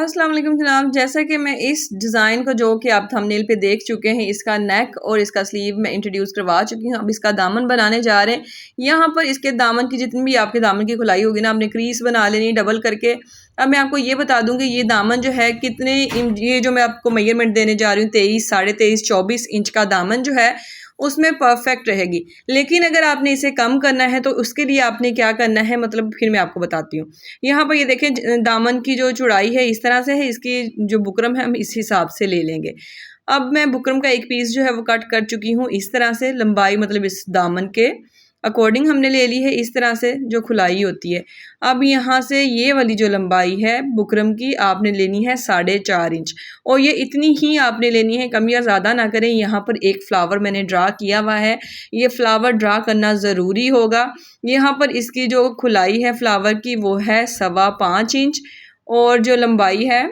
अस्सलाम वालेकुम जनाब। जैसा कि मैं इस डिज़ाइन को जो कि आप थंबनेल पे देख चुके हैं, इसका नेक और इसका स्लीव मैं इंट्रोड्यूस करवा चुकी हूँ। अब इसका दामन बनाने जा रहे हैं। यहाँ पर इसके दामन की जितनी भी आपके दामन की खुलाई होगी ना, आपने क्रीज बना लेनी डबल करके। अब मैं आपको ये बता दूँगी ये दामन जो है कितने ये जो मैं आपको मेजरमेंट देने जा रही हूँ 23, 23.5, 24 इंच का दामन जो है उसमें परफेक्ट रहेगी। लेकिन अगर आपने इसे कम करना है तो उसके लिए आपने क्या करना है, मतलब फिर मैं आपको बताती हूँ। यहाँ पर ये देखें दामन की जो चौड़ाई है इस तरह से है, इसकी जो बुकरम है हम इस हिसाब से ले लेंगे। अब मैं बुकरम का एक पीस जो है वो कट कर चुकी हूँ इस तरह से, लंबाई मतलब इस दामन के अकॉर्डिंग हमने ले ली है इस तरह से जो खुलाई होती है। अब यहाँ से ये वाली जो लंबाई है बुकरम की आपने लेनी है 4.5 इंच, और ये इतनी ही आपने लेनी है, कम या ज़्यादा ना करें। यहाँ पर एक फ्लावर मैंने ड्रा किया हुआ है, ये फ्लावर ड्रा करना ज़रूरी होगा। यहाँ पर इसकी जो खुलाई है फ्लावर की वो है 5.25 इंच, और जो लंबाई है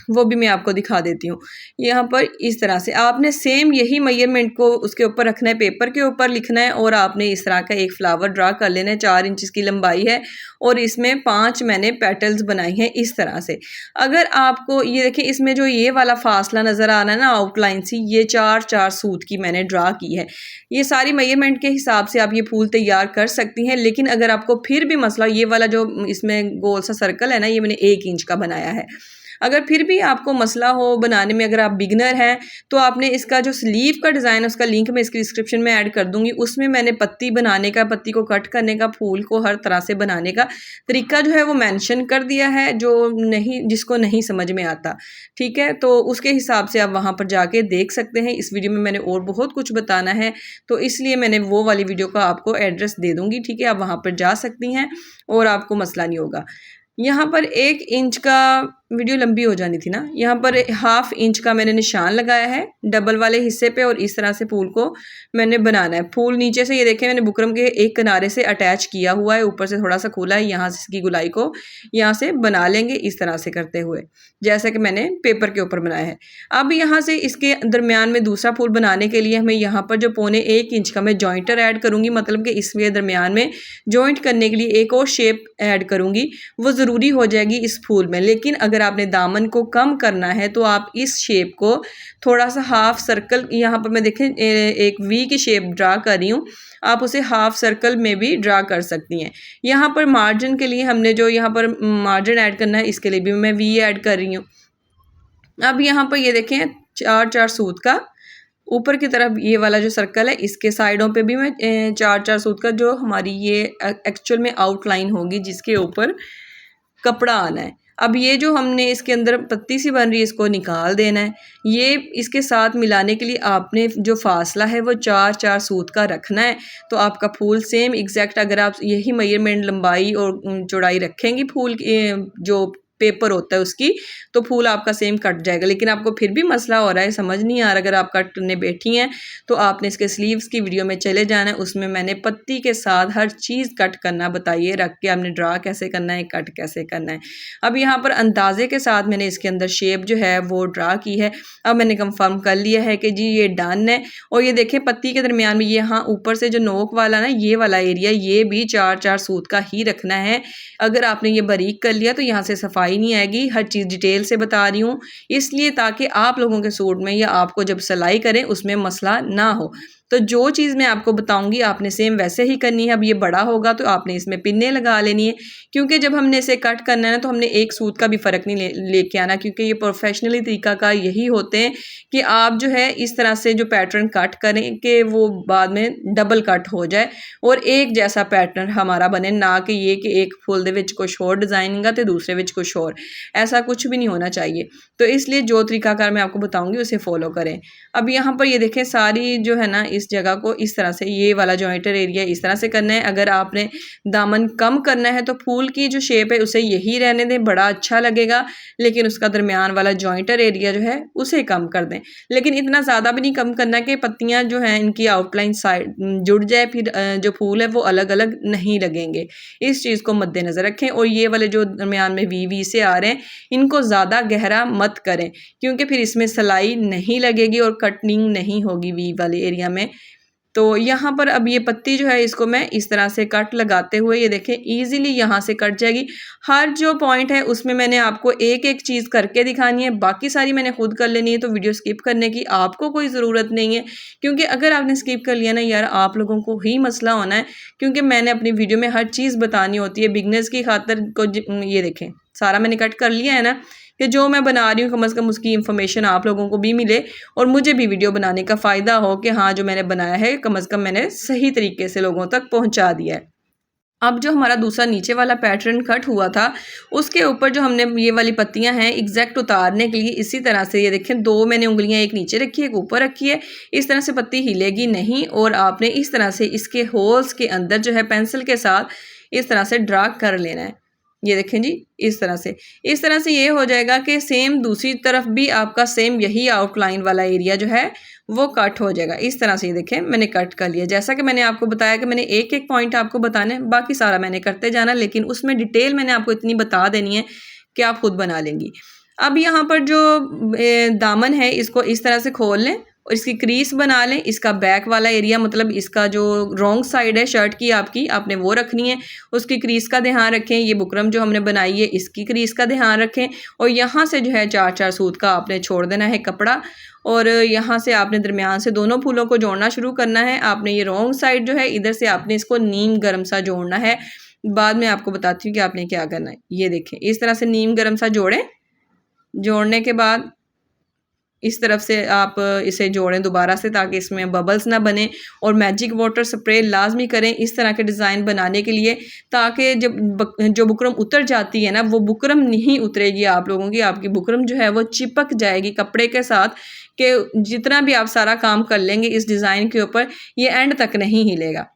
वो भी मैं आपको दिखा देती हूँ। यहाँ पर इस तरह से आपने सेम यही मेजरमेंट को उसके ऊपर रखना है, पेपर के ऊपर लिखना है, और आपने इस तरह का एक फ्लावर ड्रा कर लेना है। 4 इंच की लंबाई है और इसमें 5 मैंने पेटल्स बनाई हैं इस तरह से। अगर आपको ये देखिए इसमें जो ये वाला फासला नज़र आ रहा है ना आउटलाइन सी, ये 4 सूत की मैंने ड्रा की है। ये सारी मेजरमेंट के हिसाब से आप ये फूल तैयार कर सकती हैं। लेकिन अगर आपको फिर भी मसला, ये वाला जो इसमें गोल सा सर्कल है ना, ये मैंने 1 इंच का बनाया है। अगर फिर भी आपको मसला हो बनाने में, अगर आप बिगनर हैं, तो आपने इसका जो स्लीव का डिज़ाइन है उसका लिंक मैं इसकी डिस्क्रिप्शन में ऐड कर दूंगी। उसमें मैंने पत्ती बनाने का, पत्ती को कट करने का, फूल को हर तरह से बनाने का तरीका जो है वो मेंशन कर दिया है, जिसको नहीं समझ में आता। ठीक है, तो उसके हिसाब से आप वहाँ पर जाके देख सकते हैं। इस वीडियो में मैंने और बहुत कुछ बताना है, तो इसलिए मैंने वो वाली वीडियो का आपको एड्रेस दे दूँगी। ठीक है, आप वहाँ पर जा सकती हैं और आपको मसला नहीं होगा। यहाँ पर 1 इंच का वीडियो लंबी हो जानी थी ना, यहाँ पर 1/2 इंच का मैंने निशान लगाया है डबल वाले हिस्से पे, और इस तरह से फूल को मैंने बनाना है। फूल नीचे से ये देखें मैंने बुकरम के एक किनारे से अटैच किया हुआ है, ऊपर से थोड़ा सा खुला है। यहाँ से इसकी गुलाई को यहाँ से बना लेंगे इस तरह से करते हुए, जैसा कि मैंने पेपर के ऊपर बनाया है। अब यहाँ से इसके दरमियान में दूसरा फूल बनाने के लिए हमें यहाँ पर जो 1.25 इंच का मैं जॉइंटर ऐड करूँगी, मतलब कि इसके दरमियान में जॉइंट करने के लिए एक और शेप ऐड करूँगी, वो ज़रूरी हो जाएगी इस फूल में। लेकिन अगर आपने दामन को कम करना है तो आप इस शेप को थोड़ा सा हाफ सर्कल, यहाँ पर मैं देखें एक वी की शेप ड्रा कर रही हूँ, आप उसे हाफ सर्कल में भी ड्रा कर सकती हैं। यहाँ पर मार्जिन के लिए हमने जो यहाँ पर मार्जिन ऐड करना है, इसके लिए भी मैं वी ऐड कर रही हूँ। अब यहाँ पर ये देखें 4 सूत का ऊपर की तरफ ये वाला जो सर्कल है, इसके साइडों पे भी मैं 4 सूत का जो हमारी ये एक्चुअल में आउटलाइन होगी जिसके ऊपर कपड़ा आना है। अब ये जो हमने इसके अंदर पत्ती सी बन रही है इसको निकाल देना है। ये इसके साथ मिलाने के लिए आपने जो फासला है वो 4 सूत का रखना है, तो आपका फूल सेम एग्जैक्ट, अगर आप यही मेजरमेंट लंबाई और चौड़ाई रखेंगी फूल जो पेपर होता है उसकी, तो फूल आपका सेम कट जाएगा। लेकिन आपको फिर भी मसला हो रहा है, समझ नहीं आ रहा, अगर आप कट करने बैठी हैं तो आपने इसके स्लीव्स की वीडियो में चले जाना है। उसमें मैंने पत्ती के साथ हर चीज़ कट करना बताइए, रख के आपने ड्रा कैसे करना है, कट कैसे करना है। अब यहाँ पर अंदाजे के साथ मैंने इसके अंदर शेप जो है वो ड्रा की है। अब मैंने कंफर्म कर लिया है कि जी ये डन है। और ये देखें पत्ती के दरमियान में यहाँ ऊपर से जो नोक वाला ना, ये वाला एरिया, ये भी 4 सूत का ही रखना है। अगर आपने ये बारीक कर लिया तो यहाँ से सफाई नहीं आएगी। हर चीज़ डिटेल से बता रही हूँ इसलिए ताकि आप लोगों के सूट में या आपको जब सिलाई करें उसमें मसला ना हो। तो जो चीज़ मैं आपको बताऊंगी आपने सेम वैसे ही करनी है। अब ये बड़ा होगा तो आपने इसमें पिन्ने लगा लेनी है, क्योंकि जब हमने इसे कट करना है ना तो हमने एक सूत का भी फ़र्क नहीं लेके आना, क्योंकि ये प्रोफेशनली तरीका का यही होते हैं कि आप जो है इस तरह से जो पैटर्न कट करें कि वो बाद में डबल कट हो जाए और एक जैसा पैटर्न हमारा बने, ना कि ये कि एक फुल दे विच कुछ और डिज़ाइनिंग तो दूसरे विच कुछ और, ऐसा कुछ भी नहीं होना चाहिए। तो इसलिए जो तरीकाकार मैं आपको बताऊँगी उसे फॉलो करें। अब यहाँ पर ये देखें सारी जो है ना इस जगह को इस तरह से, ये वाला जॉइंटर एरिया इस तरह से करना है। अगर आपने दामन कम करना है तो फूल की जो शेप है उसे यही रहने दें, बड़ा अच्छा लगेगा, लेकिन उसका दरमियान वाला जॉइंटर एरिया जो है उसे कम कर दें। लेकिन इतना ज़्यादा भी नहीं कम करना कि पत्तियाँ जो हैं इनकी आउटलाइन साइड जुड़ जाए, फिर जो फूल है वो अलग अलग नहीं लगेंगे। इस चीज़ को मद्देनज़र रखें। और ये वाले जो दरमियान में वी से आ रहे हैं इनको ज़्यादा गहरा मत करें, क्योंकि फिर इसमें सिलाई नहीं लगेगी और कटिंग नहीं होगी वी वाले एरिया में। तो यहाँ पर अब ये पत्ती जो है इसको मैं इस तरह से कट लगाते हुए ये देखें ईजिली यहाँ से कट जाएगी। हर जो पॉइंट है उसमें मैंने आपको एक एक चीज़ करके दिखानी है, बाकी सारी मैंने खुद कर लेनी है, तो वीडियो स्किप करने की आपको कोई ज़रूरत नहीं है, क्योंकि अगर आपने स्किप कर लिया ना यार आप लोगों को ही मसला होना है, क्योंकि मैंने अपनी वीडियो में हर चीज़ बतानी होती है बिगनर्स की खातर को। ये देखें सारा मैंने कट कर लिया है ना, कि जो मैं बना रही हूँ कम से कम उसकी इन्फॉर्मेशन आप लोगों को भी मिले और मुझे भी वीडियो बनाने का फ़ायदा हो कि हाँ जो मैंने बनाया है कम से कम मैंने सही तरीके से लोगों तक पहुँचा दिया है। अब जो हमारा दूसरा नीचे वाला पैटर्न कट हुआ था उसके ऊपर जो हमने ये वाली पत्तियां हैं एग्जैक्ट उतारने के लिए इसी तरह से ये देखें दो मैंने उंगलियां एक नीचे रखी है एक ऊपर रखी है, इस तरह से पत्ती हिलेगी नहीं और आपने इस तरह से इसके होल्स के अंदर जो है पेंसिल के साथ इस तरह से ड्रा कर लेना है। ये देखें जी इस तरह से ये हो जाएगा कि सेम दूसरी तरफ भी आपका सेम यही आउटलाइन वाला एरिया जो है वो कट हो जाएगा। इस तरह से ये देखें मैंने कट कर लिया। जैसा कि मैंने आपको बताया कि मैंने एक एक पॉइंट आपको बताना है, बाकी सारा मैंने करते जाना, लेकिन उसमें डिटेल मैंने आपको इतनी बता देनी है कि आप खुद बना लेंगी। अब यहाँ पर जो दामन है इसको इस तरह से खोल लें और इसकी क्रीज बना लें। इसका बैक वाला एरिया मतलब इसका जो रॉन्ग साइड है शर्ट की आपकी आपने वो रखनी है, उसकी क्रीज का ध्यान रखें। ये बुकरम जो हमने बनाई है इसकी क्रीज का ध्यान रखें और यहाँ से जो है 4-4 सूत का आपने छोड़ देना है कपड़ा और यहाँ से आपने दरमियान से दोनों फूलों को जोड़ना शुरू करना है। आपने ये रॉन्ग साइड जो है इधर से आपने इसको नीम गर्म सा जोड़ना है। बाद में आपको बताती हूँ कि आपने क्या करना है। ये देखें इस तरह से नीम गर्म सा जोड़ें। जोड़ने के बाद इस तरफ से आप इसे जोड़ें दोबारा से ताकि इसमें बबल्स ना बने और मैजिक वाटर स्प्रे लाजमी करें इस तरह के डिज़ाइन बनाने के लिए, ताकि जब जो बुकरम उतर जाती है ना वो बुकरम नहीं उतरेगी आप लोगों की, आपकी बुकरम जो है वो चिपक जाएगी कपड़े के साथ, कि जितना भी आप सारा काम कर लेंगे इस डिज़ाइन के ऊपर ये एंड तक नहीं हिलेगा।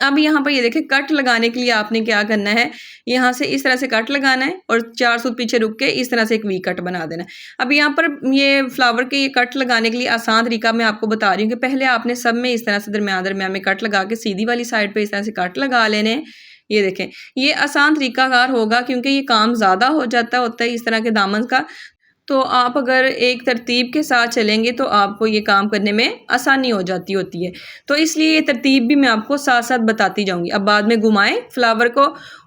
अब यहाँ पर ये देखें कट लगाने के लिए आपने क्या करना है, यहाँ से इस तरह से कट लगाना है और 4 सूत पीछे रुक के इस तरह से एक वी कट बना देना है। अब यहाँ पर ये फ्लावर के ये कट लगाने के लिए आसान तरीका मैं आपको बता रही हूँ कि पहले आपने सब में इस तरह से दरमियान में कट लगा के सीधी वाली साइड पे इस तरह से कट लगा लेने हैं। ये देखें ये आसान तरीकाकार होगा क्योंकि ये काम ज़्यादा हो जाता होता है इस तरह के दामन का, तो आप अगर एक तरतीब के साथ चलेंगे तो आपको ये काम करने में आसानी हो जाती होती है, तो इसलिए ये तरतीब भी मैं आपको साथ साथ बताती जाऊंगी। अब बाद में घुमाएं फ्लावर को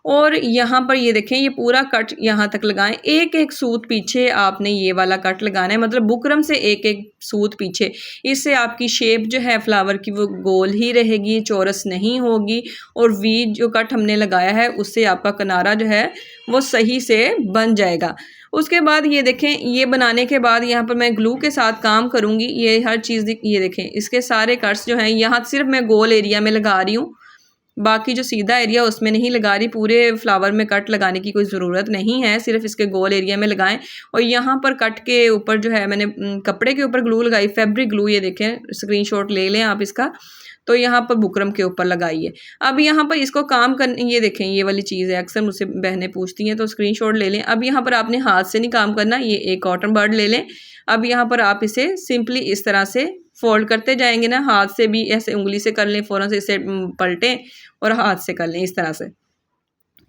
और यहाँ पर ये देखें ये पूरा कट यहाँ तक लगाएं। एक एक सूत पीछे आपने ये वाला कट लगाना है, मतलब बुकरम से एक एक सूत पीछे। इससे आपकी शेप जो है फ्लावर की वो गोल ही रहेगी, चौरस नहीं होगी और वी जो कट हमने लगाया है उससे आपका किनारा जो है वो सही से बन जाएगा। उसके बाद ये देखें ये बनाने के बाद यहाँ पर मैं ग्लू के साथ काम करूँगी। ये हर चीज़ ये देखें इसके सारे कट्स जो हैं यहाँ सिर्फ मैं गोल एरिया में लगा रही हूँ, बाकी जो सीधा एरिया उसमें नहीं लगा रही। पूरे फ्लावर में कट लगाने की कोई ज़रूरत नहीं है, सिर्फ इसके गोल एरिया में लगाएं। और यहाँ पर कट के ऊपर जो है मैंने कपड़े के ऊपर ग्लू लगाई, फैब्रिक ग्लू, ये देखें स्क्रीनशॉट ले लें आप इसका। तो यहाँ पर बुकरम के ऊपर लगाइए। अब यहाँ पर इसको काम करने, ये देखें ये वाली चीज़ है, अक्सर मुझसे बहनें पूछती हैं तो स्क्रीनशॉट ले लें। अब यहाँ पर आपने हाथ से नहीं काम करना, ये एक कॉटन बर्ड ले लें। अब यहाँ पर आप इसे सिंपली इस तरह से फोल्ड करते जाएंगे ना, हाथ से भी ऐसे उंगली से कर लें, फ़ौरन से इसे पलटें और हाथ से कर लें इस तरह से।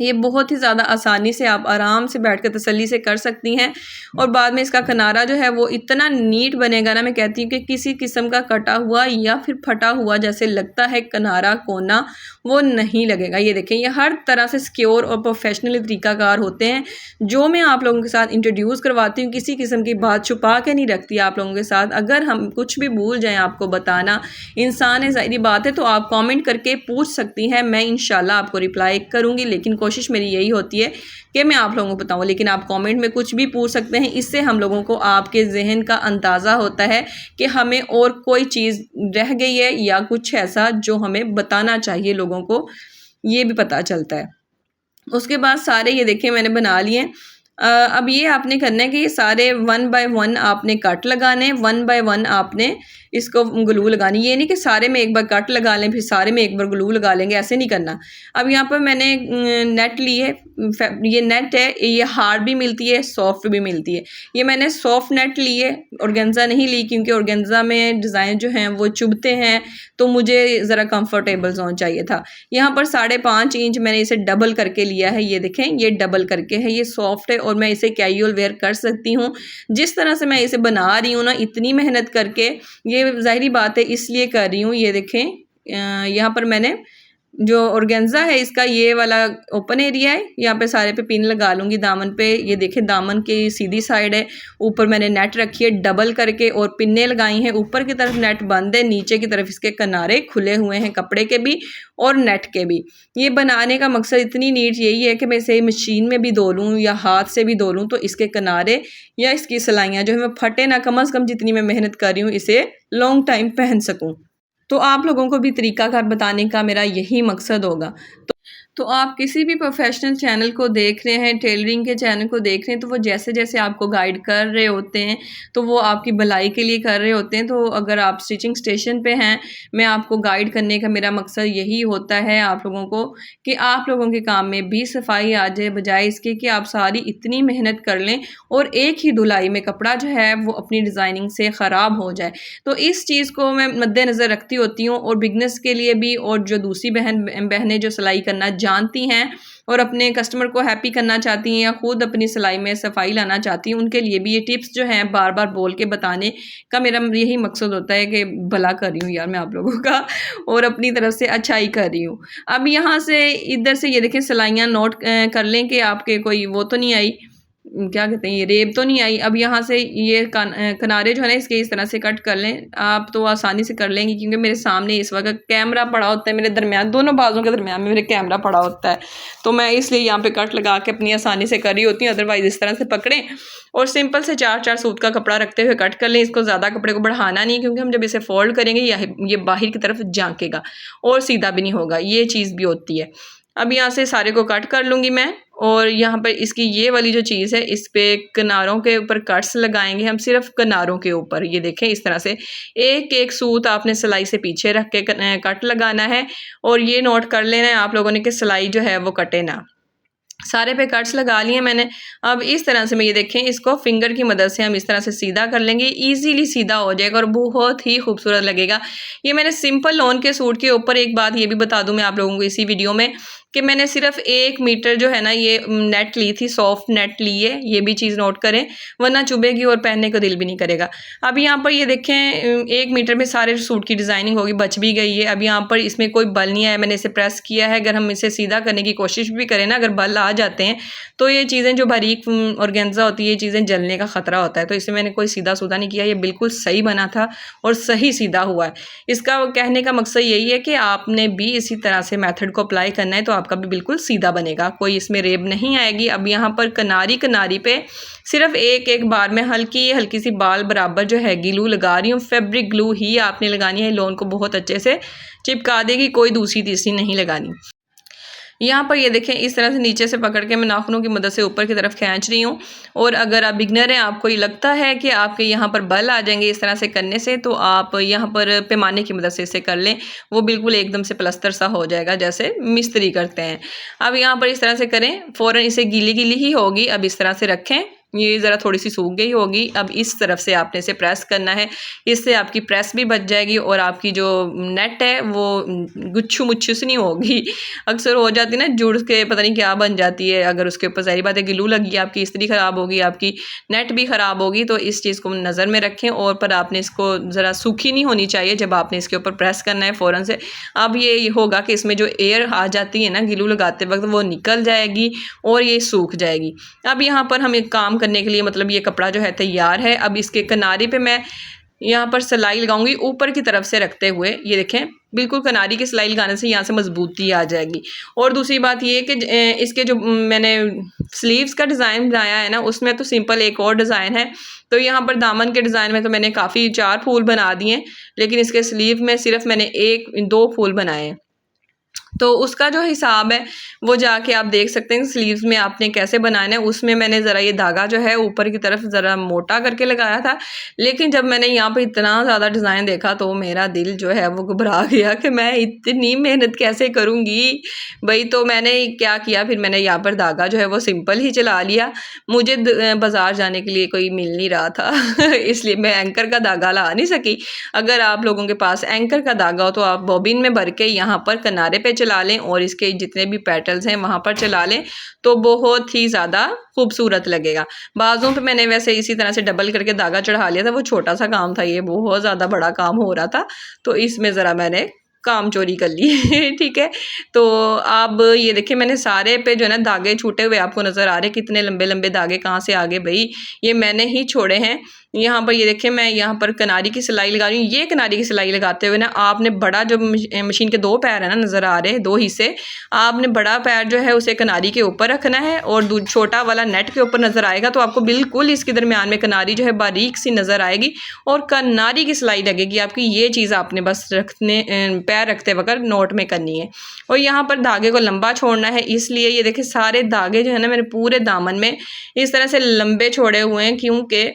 ये बहुत ही ज़्यादा आसानी से आप आराम से बैठ कर तसल्ली से कर सकती हैं और बाद में इसका किनारा जो है वो इतना नीट बनेगा ना, मैं कहती हूँ कि किसी किस्म का कटा हुआ या फिर फटा हुआ जैसे लगता है किनारा कोना वो नहीं लगेगा। ये देखें ये हर तरह से सिक्योर और प्रोफेशनली तरीकाकार होते हैं जो मैं आप लोगों के साथ इंट्रोड्यूस करवाती हूँ। किसी किस्म की बात छुपा के नहीं रखती आप लोगों के साथ। अगर हम कुछ भी भूल जाएँ आपको बताना, इंसान है, ज़ाहिरी बात है, तो आप कमेंट करके पूछ सकती हैं, मैं इंशाल्लाह आपको रिप्लाई करूँगी। लेकिन कोशिश मेरी यही होती है कि मैं आप लोगों को बताऊँ, लेकिन आप कमेंट में कुछ भी पूछ सकते हैं। इससे हम लोगों को आपके जहन का अंदाज़ा होता है कि हमें और कोई चीज़ रह गई है या कुछ ऐसा जो हमें बताना चाहिए लोगों को, ये भी पता चलता है। उसके बाद सारे ये देखें मैंने बना लिए। अब ये आपने करना है कि ये सारे 1 बाय 1 आपने कट लगाने, 1 बाय 1 आपने इसको ग्लू लगानी। ये नहीं कि सारे में एक बार कट लगा लें फिर सारे में एक बार ग्लू लगा लेंगे, ऐसे नहीं करना। अब यहाँ पर मैंने नेट ली है, ये नेट है, ये हार्ड भी मिलती है सॉफ्ट भी मिलती है। ये मैंने सॉफ्ट नेट ली है, ऑर्गेन्जा नहीं ली, क्योंकि ऑर्गेन्जा में डिज़ाइन जो हैं वो चुभते हैं तो मुझे ज़रा कंफर्टेबल जोन चाहिए था। यहाँ पर 5.5 इंच मैंने इसे डबल करके लिया है। ये देखें ये डबल करके है, ये सॉफ्ट है और मैं इसे कैजुअल वेयर कर सकती हूँ। जिस तरह से मैं इसे बना रही हूँ ना, इतनी मेहनत करके, ये ज़ाहिरी बात है इसलिए कर रही हूँ। ये देखें, यहाँ पर मैंने जो ऑर्गेन्जा है इसका ये वाला ओपन एरिया है, यहाँ पे सारे पे पिन लगा लूँगी दामन पे। ये देखें दामन की सीधी साइड है, ऊपर मैंने नेट रखी है डबल करके और पिन्ने लगाई हैं। ऊपर की तरफ नेट बंद है, नीचे की तरफ इसके किनारे खुले हुए हैं कपड़े के भी और नेट के भी। ये बनाने का मकसद इतनी नीट यही है कि मैं इसे मशीन में भी धो लूँ या हाथ से भी धो लूँ तो इसके किनारे या इसकी सिलाइयाँ जो है वो फटे ना, कम अज़ कम जितनी मैं मेहनत कर रही हूँ इसे लॉन्ग टाइम पहन सकूँ। तो आप लोगों को भी तरीक़ाकार बताने का मेरा यही मकसद होगा। तो आप किसी भी प्रोफेशनल चैनल को देख रहे हैं, टेलरिंग के चैनल को देख रहे हैं, तो वो जैसे जैसे आपको गाइड कर रहे होते हैं तो वो आपकी भलाई के लिए कर रहे होते हैं। तो अगर आप स्टिचिंग स्टेशन पे हैं, मैं आपको गाइड करने का मेरा मकसद यही होता है आप लोगों को, कि आप लोगों के काम में भी सफाई आ जाए, बजाय इसके कि आप सारी इतनी मेहनत कर लें और एक ही धुलाई में कपड़ा जो है वो अपनी डिज़ाइनिंग से ख़राब हो जाए। तो इस चीज़ को मैं मद्देनज़र रखती होती हूँ, और बिगनर्स के लिए भी, और जो दूसरी बहनें जो सिलाई करना जानती हैं और अपने कस्टमर को हैप्पी करना चाहती हैं या ख़ुद अपनी सिलाई में सफाई लाना चाहती हैं, उनके लिए भी ये टिप्स जो हैं बार बार बोल के बताने का मेरा यही मकसद होता है कि भला कर रही हूँ यार मैं आप लोगों का, और अपनी तरफ से अच्छाई कर रही हूँ। अब यहाँ से इधर से ये देखें सिलाइयाँ नोट कर लें कि आपके कोई वो तो नहीं आई, क्या कहते हैं, ये रेब तो नहीं आई। अब यहाँ से ये किनारे जो है ना इसके इस तरह से कट कर लें। आप तो आसानी से कर लेंगे क्योंकि मेरे सामने इस वक्त कैमरा पड़ा होता है, मेरे दरमियान दोनों बाजों के दरमियान में मेरे कैमरा पड़ा होता है, तो मैं इसलिए यहाँ पे कट लगा के अपनी आसानी से कर रही होती हूँ। अदरवाइज़ इस तरह से पकड़ें और सिंपल से 4-4 सूत का कपड़ा रखते हुए कट कर लें। इसको ज़्यादा कपड़े को बढ़ाना नहीं, क्योंकि हम जब इसे फोल्ड करेंगे ये बाहर की तरफ झांकेगा और सीधा भी नहीं होगा, ये चीज़ भी होती है। अब यहाँ से सारे को कट कर लूँगी मैं, और यहाँ पर इसकी ये वाली जो चीज़ है इस पे किनारों के ऊपर कट्स लगाएंगे हम, सिर्फ किनारों के ऊपर। ये देखें इस तरह से एक एक सूत आपने सिलाई से पीछे रख के कट लगाना है, और ये नोट कर लेना है आप लोगों ने कि सिलाई जो है वो कटे ना। सारे पे कट्स लगा लिए मैंने। अब इस तरह से मैं ये देखें इसको फिंगर की मदद से हम इस तरह से सीधा कर लेंगे, इजीली सीधा हो जाएगा और बहुत ही खूबसूरत लगेगा। ये मैंने सिंपल लॉन के सूट के ऊपर, एक बात ये भी बता दूं मैं आप लोगों को इसी वीडियो में, कि मैंने सिर्फ 1 मीटर जो है ना ये नेट ली थी, सॉफ्ट नेट ली है, ये भी चीज़ नोट करें वरना चुभेगी और पहनने का दिल भी नहीं करेगा। अब यहाँ पर ये देखें 1 मीटर में सारे सूट की डिज़ाइनिंग होगी, बच भी गई है। अब यहाँ पर इसमें कोई बल नहीं आया, मैंने इसे प्रेस किया है। अगर हम इसे सीधा करने की कोशिश भी करें ना, अगर बल आ जाते हैं तो ये चीज़ें जो बारीक ऑर्गेन्जा होती है ये चीज़ें जलने का ख़तरा होता है, तो इसे मैंने कोई सीधा सूधा नहीं किया, ये बिल्कुल सही बना था और सही सीधा हुआ है। इसका कहने का मकसद यही है कि आपने भी इसी तरह से मेथड को अप्लाई करना है तो आपका भी बिल्कुल सीधा बनेगा, कोई इसमें रेब नहीं आएगी। अब यहाँ पर किनारी पे सिर्फ एक बार में हल्की हल्की सी बाल बराबर जो है ग्लू लगा रही हूँ। फैब्रिक ग्लू ही आपने लगानी है, लोन को बहुत अच्छे से चिपका देगी, कोई दूसरी तीसरी नहीं लगानी। यहाँ पर ये देखें इस तरह से नीचे से पकड़ के मैं नाखूनों की मदद से ऊपर की तरफ खींच रही हूँ। और अगर आप बिगनर हैं, आपको ये लगता है कि आपके यहाँ पर बल आ जाएंगे इस तरह से करने से, तो आप यहाँ पर पैमाने की मदद से इसे कर लें, वो बिल्कुल एकदम से प्लस्तर सा हो जाएगा जैसे मिस्त्री करते हैं। अब यहाँ पर इस तरह से करें, फ़ौरन इसे गीली गीली ही होगी। अब इस तरह से रखें, ये ज़रा थोड़ी सी सूख गई होगी। अब इस तरफ से आपने इसे प्रेस करना है, इससे आपकी प्रेस भी बच जाएगी और आपकी जो नेट है वो गुच्छू मुच्छू से नहीं होगी। अक्सर हो जाती है ना जुड़ के पता नहीं क्या बन जाती है, अगर उसके ऊपर ज़ाहिर बात है ग्लू लगी, आपकी इस्त्री ख़राब होगी, आपकी नेट भी ख़राब होगी। तो इस चीज़ को नज़र में रखें, और पर आपने इसको ज़रा सूखी नहीं होनी चाहिए जब आपने इसके ऊपर प्रेस करना है फ़ौरन से। अब ये होगा कि इसमें जो एयर आ जाती है ना ग्लू लगाते वक्त, वो निकल जाएगी और ये सूख जाएगी। अब यहाँ पर हम एक काम करने के लिए, मतलब ये कपड़ा जो है तैयार है। अब इसके किनारे पे मैं यहाँ पर सिलाई लगाऊंगी ऊपर की तरफ से रखते हुए। ये देखें बिल्कुल किनारी की सिलाई लगाने से यहाँ से मजबूती आ जाएगी। और दूसरी बात ये कि इसके जो मैंने स्लीव्स का डिज़ाइन बनाया है ना, उसमें तो सिंपल एक और डिज़ाइन है। तो यहाँ पर दामन के डिज़ाइन में तो मैंने काफ़ी 4 फूल बना दिए, लेकिन इसके स्लीव में सिर्फ मैंने 1-2 फूल बनाए हैं। तो उसका जो हिसाब है वो जाके आप देख सकते हैं स्लीव्स में आपने कैसे बनाना है। उसमें मैंने ज़रा ये धागा जो है ऊपर की तरफ ज़रा मोटा करके लगाया था, लेकिन जब मैंने यहाँ पे इतना ज़्यादा डिज़ाइन देखा तो मेरा दिल जो है वो घबरा गया कि मैं इतनी मेहनत कैसे करूँगी भाई। तो मैंने क्या किया, फिर मैंने यहाँ पर धागा जो है वो सिंपल ही चला लिया। मुझे बाज़ार जाने के लिए कोई मिल नहीं रहा था इसलिए मैं एंकर का धागा ला नहीं सकी। अगर आप लोगों के पास एंकर का धागा हो तो आप बॉबिन में भर के यहाँ पर किनारे पे चला लें और इसके जितने भी पेटल्स हैं वहाँ पर चला लें तो बहुत ही ज़्यादा खूबसूरत लगेगा। बाज़ों पे मैंने वैसे इसी तरह से डबल करके धागा चढ़ा लिया था, वो छोटा सा काम था, ये बहुत ज़्यादा बड़ा काम हो रहा था तो इसमें ज़रा मैंने काम चोरी कर ली ठीक है। तो अब ये देखिए मैंने सारे पे जो है ना धागे छूटे हुए आपको नज़र आ रहे, कितने लंबे लंबे धागे कहाँ से आ गए भाई, ये मैंने ही छोड़े हैं। यहाँ पर ये देखिए मैं यहाँ पर किनारी की सिलाई लगा रही हूँ। ये किनारी की सिलाई लगाते हुए ना आपने बड़ा जो मशीन के दो पैर है ना नज़र आ रहे हैं, दो हिस्से, आपने बड़ा पैर जो है उसे किनारी के ऊपर रखना है और छोटा वाला नेट के ऊपर नज़र आएगा तो आपको बिल्कुल इसके दरमियान में किनारी जो है बारीक सी नज़र आएगी और किनारी की सिलाई लगेगी आपकी। ये चीज़ आपने बस रखने पैर रखते वक्त नोट में करनी है। और यहाँ पर धागे को लंबा छोड़ना है, इसलिए ये देखिए सारे धागे जो है ना मेरे पूरे दामन में इस तरह से लंबे छोड़े हुए हैं, क्योंकि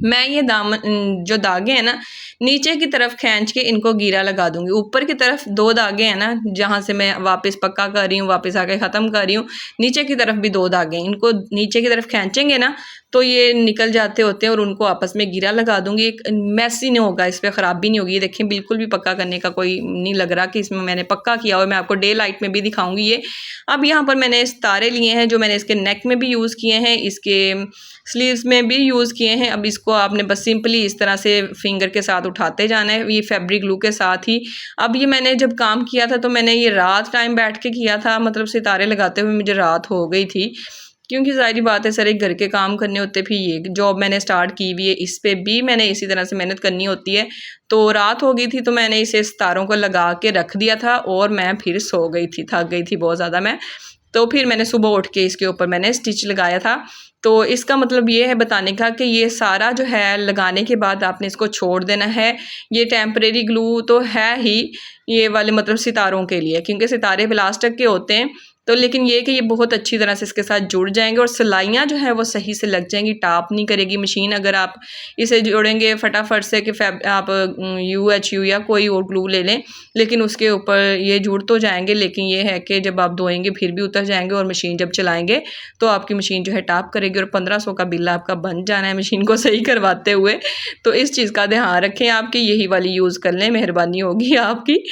मैं ये दामन जो धागे हैं ना नीचे की तरफ खींच के इनको गीरा लगा दूंगी। ऊपर की तरफ दो धागे हैं ना जहाँ से मैं वापस पक्का कर रही हूँ, वापस आके ख़त्म कर रही हूँ, नीचे की तरफ भी दो धागे हैं, इनको नीचे की तरफ खींचेंगे ना तो ये निकल जाते होते हैं और उनको आपस में गिरा लगा दूंगी। एक मैसी नहीं होगा, इस पर ख़राब भी नहीं होगी। ये देखें बिल्कुल भी पक्का करने का कोई नहीं लग रहा कि इसमें मैंने पक्का किया हुआ। मैं आपको डे लाइट में भी दिखाऊंगी ये। अब यहाँ पर मैंने सितारे लिए हैं जो मैंने इसके नेक में भी यूज़ किए हैं, इसके स्लीव्स में भी यूज़ किए हैं। अब इसको आपने बस सिंपली इस तरह से फिंगर के साथ उठाते जाना है, ये फैब्रिक ग्लू के साथ ही। अब ये मैंने जब काम किया था तो मैंने ये रात टाइम बैठ के किया था, मतलब सितारे लगाते हुए मुझे रात हो गई थी, क्योंकि ज़ाहिर बात है सारे घर के काम करने होते। फिर ये जॉब मैंने स्टार्ट की हुई है, इस पर भी मैंने इसी तरह से मेहनत करनी होती है। तो रात हो गई थी तो मैंने इसे सितारों को लगा के रख दिया था और मैं फिर सो गई थी, थक गई थी बहुत ज़्यादा मैं। तो फिर मैंने सुबह उठ के इसके ऊपर मैंने स्टिच लगाया था। तो इसका मतलब ये है बताने का कि ये सारा जो है लगाने के बाद आपने इसको छोड़ देना है। ये टेम्परेरी ग्लू तो है ही ये वाले मतलब सितारों के लिए, क्योंकि सितारे प्लास्टिक के होते हैं। तो लेकिन ये कि ये बहुत अच्छी तरह से इसके साथ जुड़ जाएंगे और सिलाइयाँ जो है वो सही से लग जाएंगी, टाप नहीं करेगी मशीन अगर आप इसे जोड़ेंगे फटाफट से कि आप UHU या कोई और ग्लू ले लें, लेकिन उसके ऊपर ये जुड़ तो जाएंगे, लेकिन ये है कि जब आप धोएंगे फिर भी उतर जाएंगे और मशीन जब चलाएंगे तो आपकी मशीन जो है टाप करेगी और 1500 का बिल आपका बन जाना है मशीन को सही करवाते हुए। तो इस चीज़ का ध्यान रखें, आपकी यही वाली यूज़ कर लें, मेहरबानी होगी आपकी।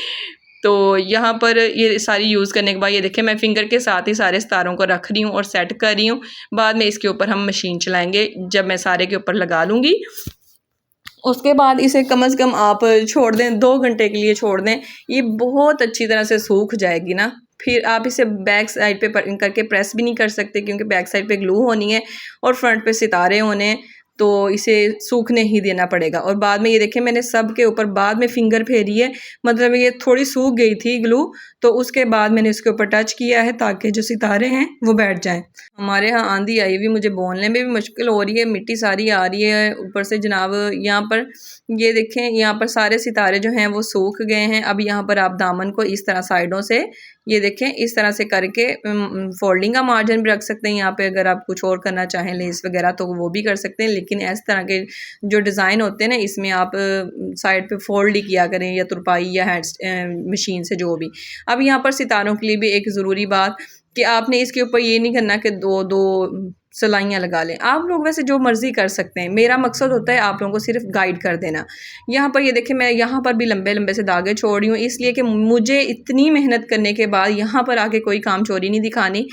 तो यहाँ पर ये सारी यूज़ करने के बाद ये देखें मैं फिंगर के साथ ही सारे सितारों को रख रही हूँ और सेट कर रही हूँ। बाद में इसके ऊपर हम मशीन चलाएंगे जब मैं सारे के ऊपर लगा लूँगी। उसके बाद इसे कम से कम आप छोड़ दें, 2 घंटे के लिए छोड़ दें, ये बहुत अच्छी तरह से सूख जाएगी ना। फिर आप इसे बैक साइड पे करके प्रेस भी नहीं कर सकते क्योंकि बैक साइड पे ग्लू होनी है और फ्रंट पे सितारे होने हैं, तो इसे सूखने ही देना पड़ेगा। और बाद में ये देखें मैंने सब के ऊपर बाद में फिंगर फेरी है, मतलब ये थोड़ी सूख गई थी ग्लू, तो उसके बाद मैंने इसके ऊपर टच किया है ताकि जो सितारे हैं वो बैठ जाएं। हमारे यहाँ आंधी आई हुई, मुझे बोलने में भी मुश्किल हो रही है, मिट्टी सारी आ रही है ऊपर से जनाब। यहाँ पर ये देखें यहाँ पर सारे सितारे जो हैं वो सूख गए हैं। अब यहाँ पर आप दामन को इस तरह साइडों से ये देखें इस तरह से करके फोल्डिंग का मार्जिन भी रख सकते हैं। यहाँ पे अगर आप कुछ और करना चाहें लेस वगैरह तो वो भी कर सकते हैं, लेकिन इस तरह के जो डिज़ाइन होते हैं ना इसमें आप साइड पे फोल्ड ही किया करें या तुरपाई या हैंड मशीन से जो भी। अब यहाँ पर सितारों के लिए भी एक ज़रूरी बात कि आपने इसके ऊपर ये नहीं करना कि दो दो सिलाइयाँ लगा लें। आप लोग वैसे जो मर्ज़ी कर सकते हैं, मेरा मकसद होता है आप लोगों को सिर्फ गाइड कर देना। यहाँ पर ये देखें मैं यहाँ पर भी लंबे लंबे से धागे छोड़ रही हूँ, इसलिए कि मुझे इतनी मेहनत करने के बाद यहाँ पर आके कोई काम चोरी नहीं दिखानी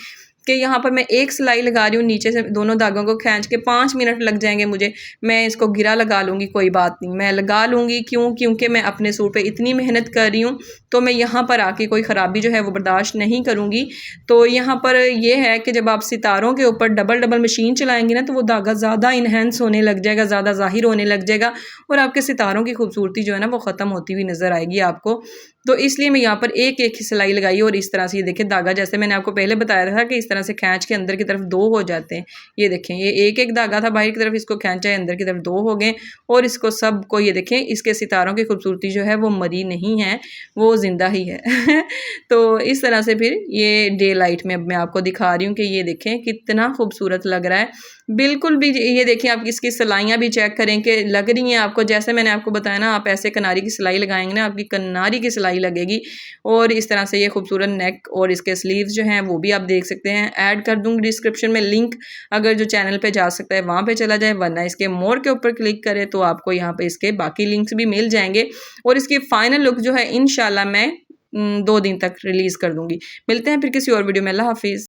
कि यहाँ पर मैं एक सिलाई लगा रही हूँ, नीचे से दोनों धागों को खींच के 5 मिनट लग जाएंगे मुझे, मैं इसको गिरा लगा लूँगी, कोई बात नहीं, मैं लगा लूँगी। क्यों? क्योंकि मैं अपने सूट पे इतनी मेहनत कर रही हूँ, तो मैं यहाँ पर आके कोई ख़राबी जो है वो बर्दाश्त नहीं करूँगी। तो यहाँ पर ये है कि जब आप सितारों के ऊपर डबल डबल मशीन चलाएंगे ना तो वो धागा ज़्यादा इन्हेंस होने लग जाएगा, ज़्यादा ज़ाहिर होने लग जाएगा और आपके सितारों की खूबसूरती जो है ना वो ख़त्म होती हुई नज़र आएगी आपको। तो इसलिए मैं यहाँ पर एक एक ही सिलाई लगाई और इस तरह से ये देखें धागा, जैसे मैंने आपको पहले बताया था कि इस तरह से खींच के अंदर की तरफ 2 हो जाते हैं। ये देखें ये एक एक धागा था बाहर की तरफ, इसको खींचा है अंदर की तरफ 2 हो गए और इसको सबको ये देखें इसके सितारों की खूबसूरती जो है वो मरी नहीं है, वो ज़िंदा ही है तो इस तरह से फिर ये डे लाइट में अब मैं आपको दिखा रही हूँ कि ये देखें कितना खूबसूरत लग रहा है। बिल्कुल भी ये देखें आप इसकी सिलाइयाँ भी चेक करें कि लग रही हैं आपको, जैसे मैंने आपको बताया ना आप ऐसे किनारी की सिलाई लगाएंगे ना आपकी किनारी की सिलाई लगेगी। और इस तरह से ये खूबसूरत नेक और इसके स्लीव्स जो हैं वो भी आप देख सकते हैं, ऐड कर दूंगी डिस्क्रिप्शन में लिंक, अगर जो चैनल पे जा सकता है वहाँ पे चला जाए, वरना इसके मोर के ऊपर क्लिक करें तो आपको यहाँ पे इसके बाकी लिंक्स भी मिल जाएंगे। और इसकी फाइनल लुक जो है इंशाल्लाह मैं 2 दिन तक रिलीज़ कर दूँगी। मिलते हैं फिर किसी और वीडियो में। अल्लाह हाफ़िज़।